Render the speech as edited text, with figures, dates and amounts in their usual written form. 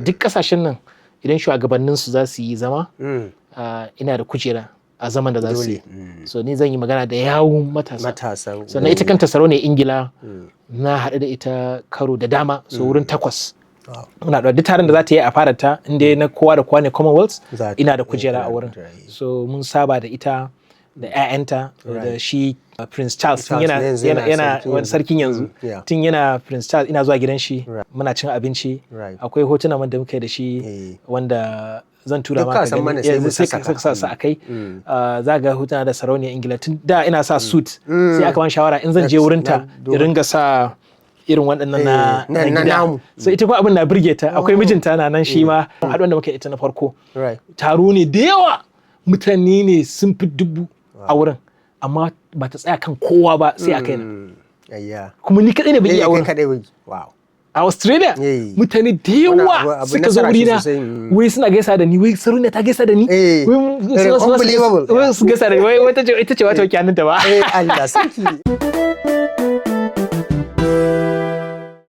duk kasashen nan idan shugabannin su za su yi zama ina da kujera a zaman da za su yi. So ni zan yi magana da yawun matasa. Sannan ita kanta sarauniyar Ingila na haɗu da ita karo da dama, so wurin 8. Muna da duk taron da za ta yi a fara ta inda na kowa da kowa ne Commonwealth, ina da kujera a wurin. So mun saba da ita da 'ya'yanta da shi Prince Charles tun yana wani sarkin yanzu, tun yana Prince Charles ina zuwa gidan shi muna cin abinci. Akwai hotuna da muka yi da shi wanda zan tura maka gani yanzu sai ka sa su akai. Za ga hotuna da sarauniyar Ingila tun da ina sa suit, sai aka ban shawara in zan je wurin ta in ringa sa irin waɗannan na gida. So ita kuma abin na birge ta. Akwai mijinta na nan shi ma haɗuwan da muka ita na farko. Taro ne da yawa, mutane ne sun fi 1000 a wurin, amma ba ta tsaya kan kowa ba sai a kaina. Kuma ni kaɗai ne bai a wurin. A Australia mutane da yawa suka zo wurina, wai suna gaisa da ni, wai sarauniya ta gaisa da ni, wai su gaisa da ni, wai ita ce wata wakilanta ba. Allah sarki.